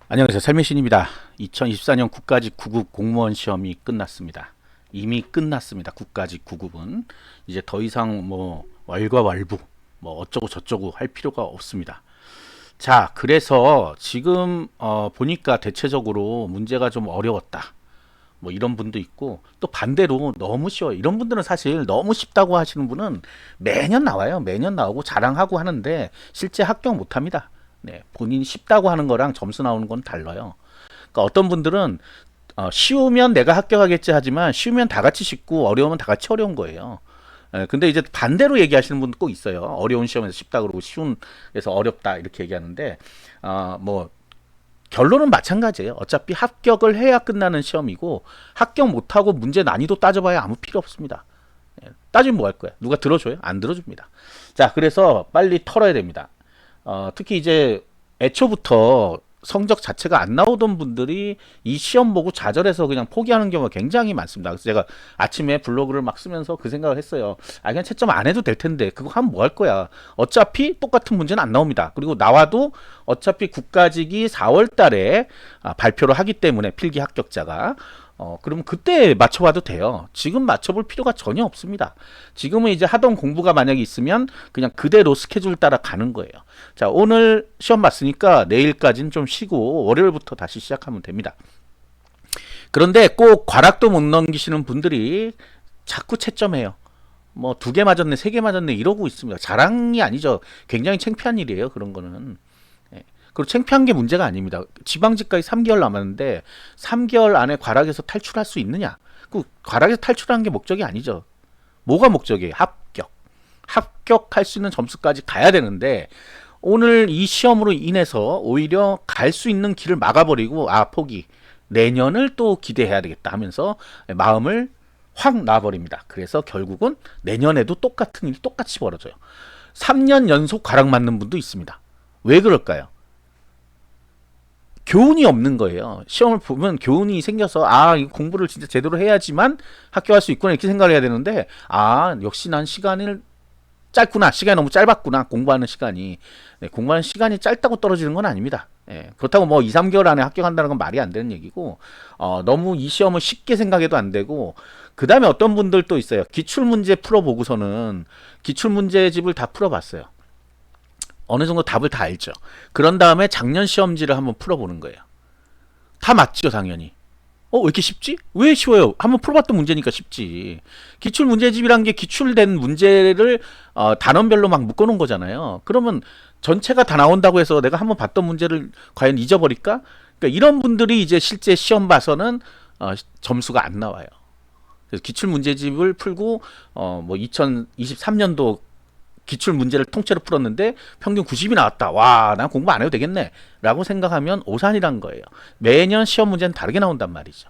안녕하세요. 삶의신입니다. 2024년 국가직 9급 공무원 시험이 끝났습니다. 이미 끝났습니다. 국가직 9급은 이제 더 이상 뭐 왈가왈부 뭐 어쩌고 저쩌고 할 필요가 없습니다. 자, 그래서 지금 보니까 대체적으로 문제가 좀 어려웠다. 뭐 이런 분도 있고 또 반대로 너무 쉬워요. 이런 분들은 사실 너무 쉽다고 하시는 분은 매년 나와요. 매년 나오고 자랑하고 하는데 실제 합격 못 합니다. 네, 본인이 쉽다고 하는 거랑 점수 나오는 건 달라요. 그러니까 어떤 분들은 쉬우면 내가 합격하겠지 하지만 쉬우면 다 같이 쉽고 어려우면 다 같이 어려운 거예요. 근데 이제 반대로 얘기하시는 분도 꼭 있어요. 어려운 시험에서 쉽다 그러고 쉬운 에서 어렵다 이렇게 얘기하는데 뭐 결론은 마찬가지예요. 어차피 합격을 해야 끝나는 시험이고 합격 못하고 문제 난이도 따져봐야 아무 필요 없습니다. 따지면 뭐 할 거야? 누가 들어줘요? 안 들어줍니다. 자, 그래서 빨리 털어야 됩니다. 특히 이제 애초부터 성적 자체가 안 나오던 분들이 이 시험 보고 좌절해서 그냥 포기하는 경우가 굉장히 많습니다. 그래서 제가 아침에 블로그를 막 쓰면서 그 생각을 했어요. 그냥 채점 안 해도 될 텐데 그거 하면 뭐 할 거야. 어차피 똑같은 문제는 안 나옵니다. 그리고 나와도 어차피 국가직이 4월 달에 발표를 하기 때문에 필기 합격자가 그럼 그때 맞춰봐도 돼요. 지금 맞춰볼 필요가 전혀 없습니다. 지금은 이제 하던 공부가 만약에 있으면 그냥 그대로 스케줄 따라 가는 거예요. 자, 오늘 시험 봤으니까 내일까지는 좀 쉬고 월요일부터 다시 시작하면 됩니다. 그런데 꼭 과락도 못 넘기시는 분들이 자꾸 채점해요. 뭐 2개 맞았네, 3개 맞았네 이러고 있습니다. 자랑이 아니죠. 굉장히 창피한 일이에요. 그런 거는. 예. 그리고 창피한 게 문제가 아닙니다. 지방직까지 3개월 남았는데 3개월 안에 과락에서 탈출할 수 있느냐? 그 과락에서 탈출하는 게 목적이 아니죠. 뭐가 목적이에요? 합격. 합격할 수 있는 점수까지 가야 되는데 오늘 이 시험으로 인해서 오히려 갈 수 있는 길을 막아버리고 포기. 내년을 또 기대해야 되겠다 하면서 마음을 확 놔버립니다. 그래서 결국은 내년에도 똑같은 일이 똑같이 벌어져요. 3년 연속 과락 맞는 분도 있습니다. 왜 그럴까요? 교훈이 없는 거예요. 시험을 보면 교훈이 생겨서 공부를 진짜 제대로 해야지만 합격할 수 있구나 이렇게 생각을 해야 되는데 역시 난 시간을 짧구나. 시간이 너무 짧았구나. 공부하는 시간이. 네, 공부하는 시간이 짧다고 떨어지는 건 아닙니다. 그렇다고 뭐 2, 3개월 안에 합격한다는 건 말이 안 되는 얘기고 너무 이 시험을 쉽게 생각해도 안 되고 그 다음에 어떤 분들 또 있어요. 기출문제 풀어보고서는 기출문제집을 다 풀어봤어요. 어느 정도 답을 다 알죠. 그런 다음에 작년 시험지를 한번 풀어보는 거예요. 다 맞죠, 당연히. 왜 이렇게 쉽지? 왜 쉬워요? 한번 풀어봤던 문제니까 쉽지. 기출 문제집이란 게 기출된 문제를 단원별로 막 묶어놓은 거잖아요. 그러면 전체가 다 나온다고 해서 내가 한번 봤던 문제를 과연 잊어버릴까? 그러니까 이런 분들이 이제 실제 시험 봐서는 점수가 안 나와요. 그래서 기출 문제집을 풀고 뭐 2023년도 기출 문제를 통째로 풀었는데 평균 90이 나왔다. 와, 난 공부 안 해도 되겠네. 라고 생각하면 오산이란 거예요. 매년 시험 문제는 다르게 나온단 말이죠.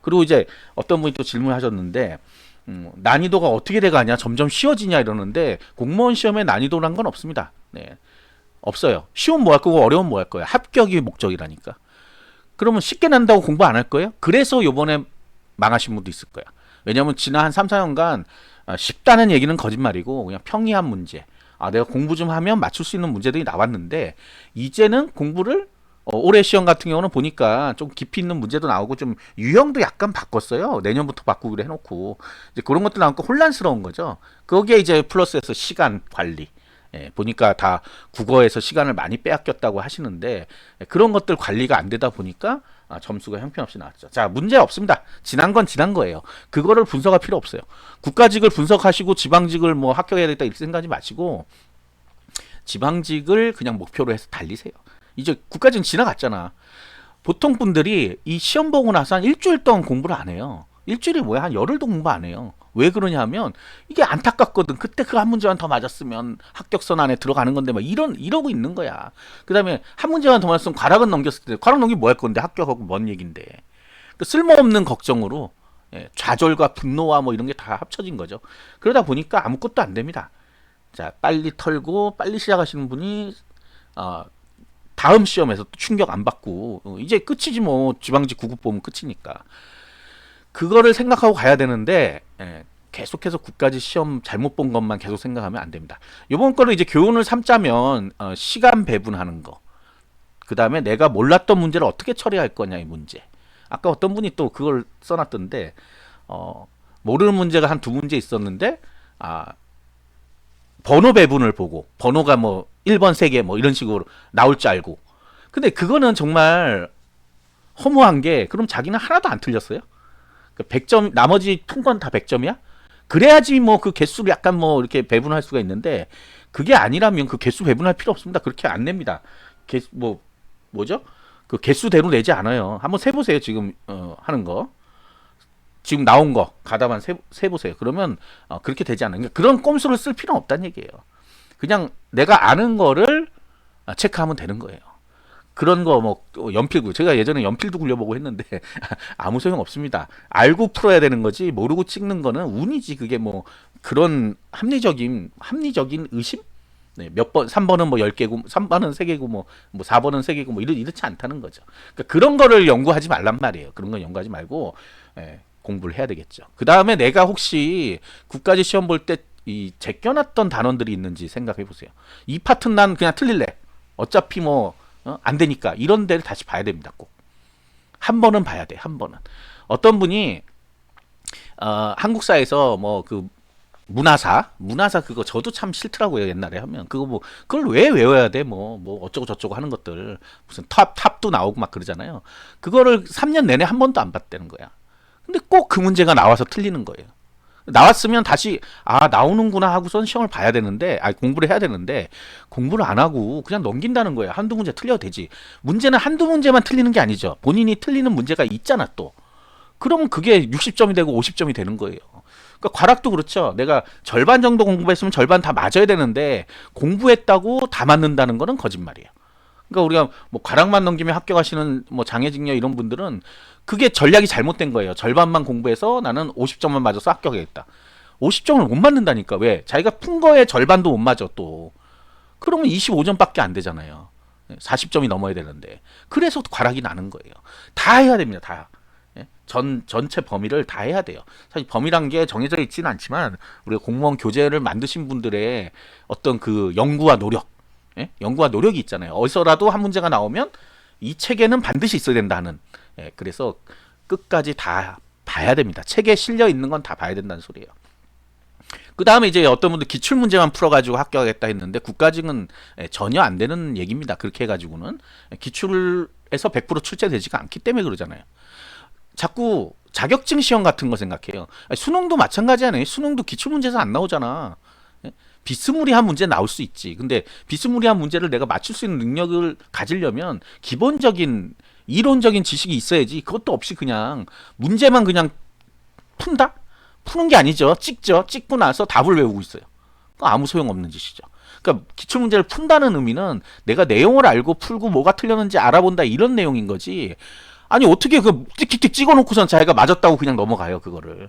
그리고 이제 어떤 분이 또 질문하셨는데 난이도가 어떻게 돼가냐 점점 쉬워지냐 이러는데 공무원 시험에 난이도란 건 없습니다. 네, 없어요. 쉬운 뭐 할 거고 어려운 뭐 할 거예요. 합격이 목적이라니까. 그러면 쉽게 난다고 공부 안 할 거예요? 그래서 요번에 망하신 분도 있을 거야. 왜냐하면 지난 한 3, 4년간 쉽다는 얘기는 거짓말이고 그냥 평이한 문제. 내가 공부 좀 하면 맞출 수 있는 문제들이 나왔는데 이제는 공부를 올해 시험 같은 경우는 보니까 좀 깊이 있는 문제도 나오고 좀 유형도 약간 바꿨어요. 내년부터 바꾸기로 해놓고 이제 그런 것도 나오니까 혼란스러운 거죠. 거기에 이제 플러스에서 시간 관리. 보니까 다 국어에서 시간을 많이 빼앗겼다고 하시는데 그런 것들 관리가 안 되다 보니까 점수가 형편없이 나왔죠. 자, 문제 없습니다. 지난 건 지난 거예요. 그거를 분석할 필요 없어요. 국가직을 분석하시고 지방직을 뭐 합격해야 되겠다 이렇게 생각하지 마시고 지방직을 그냥 목표로 해서 달리세요. 이제 국가직은 지나갔잖아. 보통 분들이 이 시험 보고 나서 한 일주일 동안 공부를 안 해요. 일주일이 뭐야? 한 열흘도 공부 안 해요. 왜 그러냐 하면 이게 안타깝거든. 그때 그 한 문제만 더 맞았으면 합격선 안에 들어가는 건데 막 이러고 있는 거야. 그다음에 한 문제만 더 맞았으면 과락은 넘겼을 때 과락 넘기 뭐 할 건데 합격하고 뭔 얘긴데. 그 쓸모없는 걱정으로 좌절과 분노와 뭐 이런 게 다 합쳐진 거죠. 그러다 보니까 아무것도 안 됩니다. 자, 빨리 털고 빨리 시작하시는 분이 어, 다음 시험에서 또 충격 안 받고 이제 끝이지 뭐 지방직 9급 보면 끝이니까 그거를 생각하고 가야 되는데 계속해서 국가직 시험 잘못 본 것만 계속 생각하면 안 됩니다. 이번 거는 이제 교훈을 삼자면 시간 배분하는 거 그 다음에 내가 몰랐던 문제를 어떻게 처리할 거냐의 문제. 아까 어떤 분이 또 그걸 써놨던데, 모르는 문제가 한 두 문제 있었는데, 번호 배분을 보고, 번호가 뭐 1번 3개 뭐 이런 식으로 나올 줄 알고. 근데 그거는 정말 허무한 게, 그럼 자기는 하나도 안 틀렸어요? 100점, 나머지 푼 건 다 100점이야? 그래야지 뭐 그 개수를 약간 뭐 이렇게 배분할 수가 있는데, 그게 아니라면 그 개수 배분할 필요 없습니다. 그렇게 안 냅니다. 뭐죠? 그 개수대로 내지 않아요. 한번 세보세요. 지금 하는 거, 지금 나온 거 가다만 세보세요. 그러면 그렇게 되지 않아요. 그러니까 그런 꼼수를 쓸 필요는 없다는 얘기예요. 그냥 내가 아는 거를 체크하면 되는 거예요. 그런 거 뭐 연필, 제가 예전에 연필도 굴려보고 했는데 아무 소용 없습니다. 알고 풀어야 되는 거지, 모르고 찍는 거는 운이지. 그게 뭐 그런 합리적인 의심? 네, 몇 번, 3번은 뭐 10개고, 3번은 3개고, 뭐 4번은 3개고, 뭐 이렇지 않다는 거죠. 그러니까 그런 거를 연구하지 말란 말이에요. 그런 거 연구하지 말고, 공부를 해야 되겠죠. 그 다음에 내가 혹시 국가직 시험 볼 때 이 제껴놨던 단원들이 있는지 생각해 보세요. 이 파트는 난 그냥 틀릴래. 어차피 뭐, 안 되니까. 이런 데를 다시 봐야 됩니다. 꼭. 한 번은 봐야 돼. 한 번은. 어떤 분이, 한국사에서 뭐 문화사 그거 저도 참 싫더라고요. 옛날에 하면 그거 뭐 그걸 왜 외워야 돼? 뭐 어쩌고 저쩌고 하는 것들, 무슨 탑도 나오고 막 그러잖아요. 그거를 3년 내내 한 번도 안 봤다는 거야. 근데 꼭 그 문제가 나와서 틀리는 거예요. 나왔으면 다시 나오는구나 하고선 시험을 봐야 되는데, 공부를 해야 되는데 공부를 안 하고 그냥 넘긴다는 거예요. 한두 문제 틀려도 되지. 문제는 한두 문제만 틀리는 게 아니죠. 본인이 틀리는 문제가 있잖아 또. 그러면 그게 60점이 되고 50점이 되는 거예요. 그러니까 과락도 그렇죠. 내가 절반 정도 공부했으면 절반 다 맞아야 되는데 공부했다고 다 맞는다는 거는 거짓말이에요. 그러니까 우리가 뭐 과락만 넘기면 합격하시는 뭐 장애직녀 이런 분들은 그게 전략이 잘못된 거예요. 절반만 공부해서 나는 50점만 맞아서 합격하겠다. 50점을 못 맞는다니까. 왜? 자기가 푼 거에 절반도 못 맞아 또. 그러면 25점밖에 안 되잖아요. 40점이 넘어야 되는데. 그래서 과락이 나는 거예요. 다 해야 됩니다. 다. 전체 범위를 다 해야 돼요. 사실 범위란 게 정해져 있지는 않지만 우리가 공무원 교재를 만드신 분들의 어떤 그 연구와 노력, 연구와 노력이 있잖아요. 어디서라도 한 문제가 나오면 이 책에는 반드시 있어야 된다는. 그래서 끝까지 다 봐야 됩니다. 책에 실려 있는 건 다 봐야 된다는 소리예요. 그 다음에 이제 어떤 분들 기출 문제만 풀어가지고 합격하겠다 했는데 국가직은 전혀 안 되는 얘기입니다. 그렇게 해가지고는 기출에서 100% 출제되지가 않기 때문에 그러잖아요. 자꾸 자격증 시험 같은 거 생각해요. 수능도 마찬가지 아니에요. 수능도 기출문제에서 안 나오잖아. 비스무리한 문제 나올 수 있지. 근데 비스무리한 문제를 내가 맞출 수 있는 능력을 가지려면 기본적인 이론적인 지식이 있어야지. 그것도 없이 그냥 문제만 그냥 푼다? 푸는 게 아니죠. 찍고 나서 답을 외우고 있어요. 아무 소용없는 짓이죠. 그러니까 기출문제를 푼다는 의미는 내가 내용을 알고 풀고 뭐가 틀렸는지 알아본다, 이런 내용인 거지. 아니 어떻게 그 틱틱틱 찍어놓고선 자기가 맞았다고 그냥 넘어가요. 그거를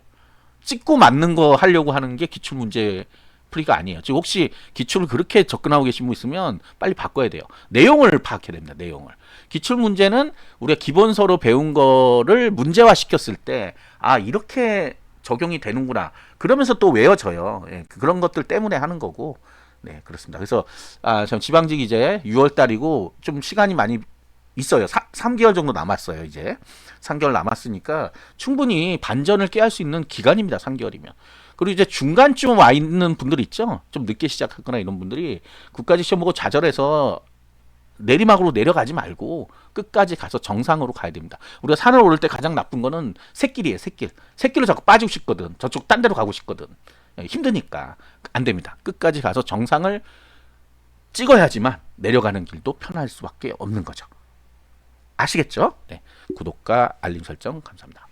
찍고 맞는 거 하려고 하는 게 기출 문제 풀이가 아니에요. 지금 혹시 기출을 그렇게 접근하고 계신 분 있으면 빨리 바꿔야 돼요. 내용을 파악해야 됩니다. 내용을. 기출 문제는 우리가 기본서로 배운 거를 문제화 시켰을 때 이렇게 적용이 되는구나. 그러면서 또 외워져요. 그런 것들 때문에 하는 거고. 네, 그렇습니다. 그래서 전 지방직 이제 6월 달이고 좀 시간이 많이 있어요. 3개월 정도 남았어요. 이제 3개월 남았으니까 충분히 반전을 깨할 수 있는 기간입니다. 3개월이면. 그리고 이제 중간쯤 와 있는 분들 있죠. 좀 늦게 시작하거나 이런 분들이 국가직 시험 보고 좌절해서 내리막으로 내려가지 말고 끝까지 가서 정상으로 가야 됩니다. 우리가 산을 오를 때 가장 나쁜 거는 샛길이에요. 샛길로 자꾸 빠지고 싶거든. 저쪽 딴 데로 가고 싶거든. 힘드니까 안 됩니다. 끝까지 가서 정상을 찍어야지만 내려가는 길도 편할 수밖에 없는 거죠. 아시겠죠? 네. 구독과 알림 설정 감사합니다.